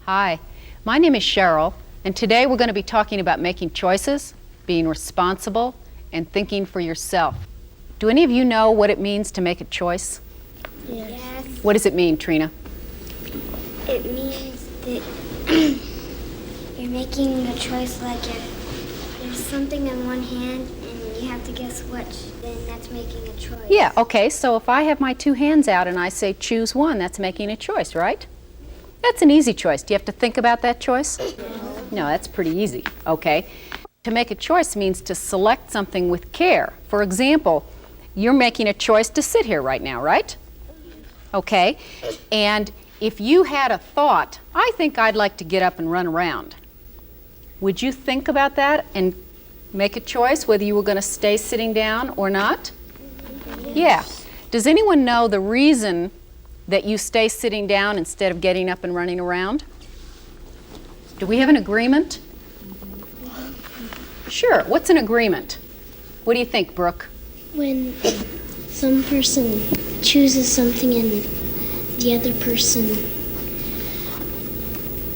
Hi, my name is Cheryl, and today we're going to be talking about making choices, being responsible, and thinking for yourself. Do any of you know what it means to make a choice? Yes. What does it mean, Trina? It means that you're making a choice, like if there's something in one hand and you have to guess which, then that's making a choice. Yeah, okay, so if I have my two hands out and I say choose one, that's making a choice, right? That's an easy choice. Do you have to think about that choice? No, that's pretty easy, okay? To make a choice means to select something with care. For example, you're making a choice to sit here right now, right? Okay, and if you had a thought, I think I'd like to get up and run around, would you think about that and make a choice whether you were going to stay sitting down or not? Yeah. Does anyone know the reason that you stay sitting down instead of getting up and running around? Do we have an agreement? Sure. What's an agreement? What do you think, Brooke? When some person chooses something and the other person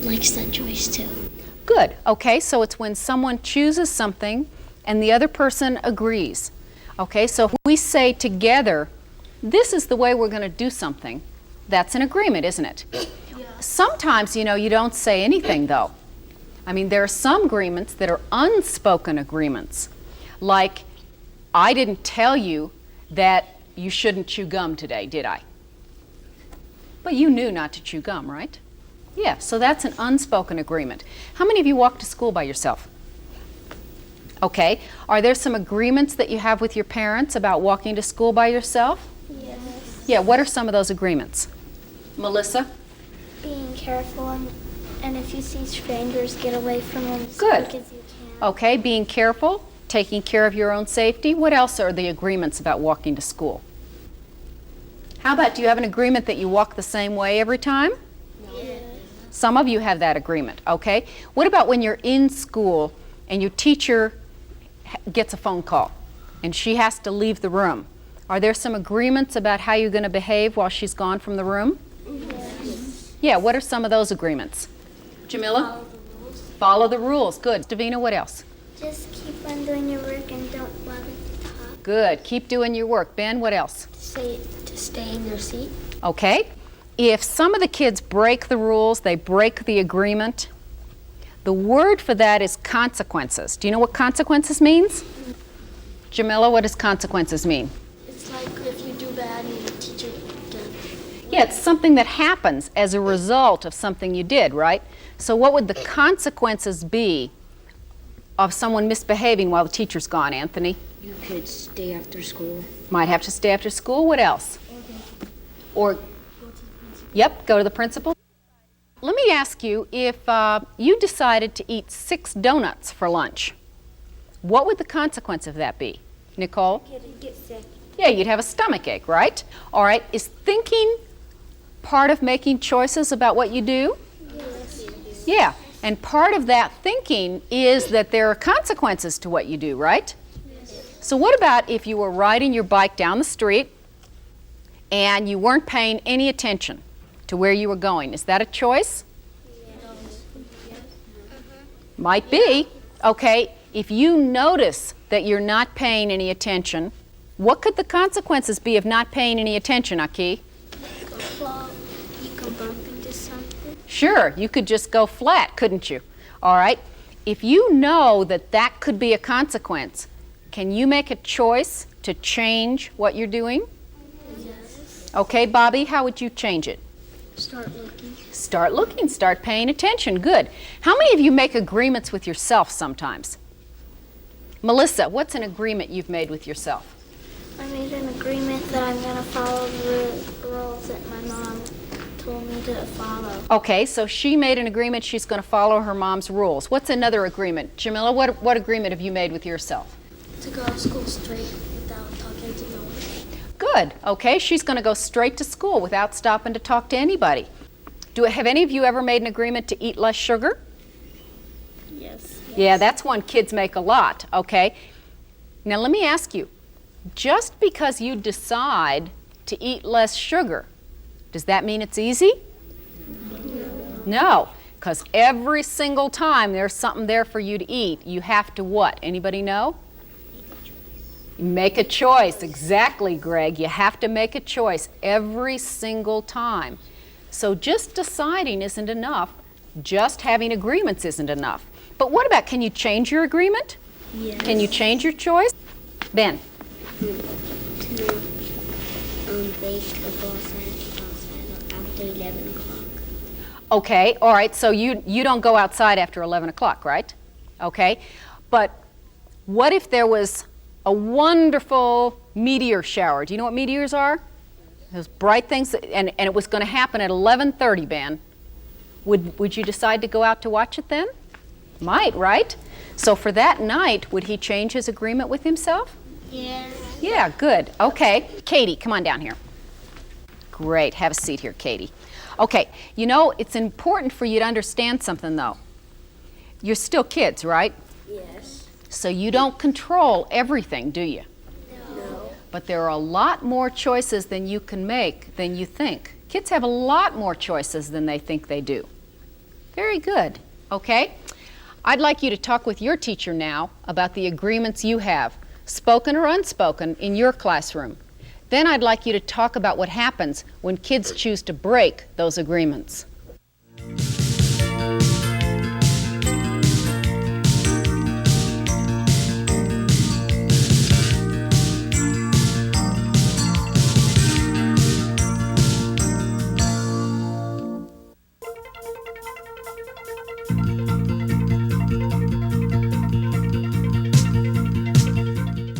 likes that choice too. Good. Okay, so it's when someone chooses something and the other person agrees. Okay, so if we say together, this is the way we're going to do something, that's an agreement, isn't it? Yeah. Sometimes, you don't say anything, though. I mean, there are some agreements that are unspoken agreements. Like, I didn't tell you that you shouldn't chew gum today, did I? But you knew not to chew gum, right? Yeah, so that's an unspoken agreement. How many of you walk to school by yourself? Okay. Are there some agreements that you have with your parents about walking to school by yourself? Yes. Yeah, what are some of those agreements? Melissa? Being careful, and if you see strangers, get away from them as Good. quick as you can. Okay, being careful, taking care of your own safety. What else are the agreements about walking to school? How about, do you have an agreement that you walk the same way every time? Yes. Some of you have that agreement, okay? What about when you're in school and your teacher gets a phone call and she has to leave the room? Are there some agreements about how you're going to behave while she's gone from the room? Yes. Yeah, what are some of those agreements? Jamila? Follow the rules. Follow the rules. Good. Davina, what else? Just keep on doing your work and don't bother to talk. Good. Keep doing your work. Ben, what else? To stay in your seat. Okay. If some of the kids break the rules, they break the agreement, the word for that is consequences. Do you know what consequences means? Jamila, what does consequences mean? It's like if you do bad and the teacher does. Yeah, it's something that happens as a result of something you did, right? So what would the consequences be of someone misbehaving while the teacher's gone, Anthony? You could stay after school. Might have to stay after school. What else? Or, yep, go to the principal. Let me ask you, if you decided to eat 6 donuts for lunch, what would the consequence of that be? Nicole? Get sick. Yeah, you'd have a stomach ache, right? All right, is thinking part of making choices about what you do? Yes. Yeah, and part of that thinking is that there are consequences to what you do, right? So what about if you were riding your bike down the street and you weren't paying any attention to where you were going? Is that a choice? Might be. Okay, if you notice that you're not paying any attention, what could the consequences be of not paying any attention, Aki? You can bump into something. Sure, you could just go flat, couldn't you? All right, if you know that that could be a consequence, can you make a choice to change what you're doing? Yes. Okay, Bobby, how would you change it? Start looking. Start looking, start paying attention. Good. How many of you make agreements with yourself sometimes? Melissa, what's an agreement you've made with yourself? I made an agreement that I'm going to follow the rules that my mom told me to follow. Okay, so she made an agreement she's going to follow her mom's rules. What's another agreement? Jamila, what agreement have you made with yourself? To go to school straight without talking to no one. Good. Okay, she's going to go straight to school without stopping to talk to anybody. Have any of you ever made an agreement to eat less sugar? Yes. Yeah, that's one kids make a lot, okay? Now let me ask you, just because you decide to eat less sugar, does that mean it's easy? No, because Because every single time there's something there for you to eat, you have to what? Anybody know? Make a choice. Exactly, Greg. You have to make a choice every single time. So just deciding isn't enough. Just having agreements isn't enough. But what about, can you change your agreement? Yes. Can you change your choice? Ben. To bake a ball saddle after 11 o'clock. Okay, all right, so you don't go outside after 11 o'clock, right? Okay, but what if there was a wonderful meteor shower? Do you know what meteors are? Those bright things, and it was going to happen at 11:30, Ben. Would you decide to go out to watch it then? Might, right? So for that night, would he change his agreement with himself? Yes. Yeah, good. Okay. Katie, come on down here. Great. Have a seat here, Katie. Okay, you know, it's important for you to understand something, though. You're still kids, right? Yes. So you don't control everything, do you? No. But there are a lot more choices than you can make than you think. Kids have a lot more choices than they think they do. Very good. Okay? I'd like you to talk with your teacher now about the agreements you have, spoken or unspoken, in your classroom. Then I'd like you to talk about what happens when kids choose to break those agreements.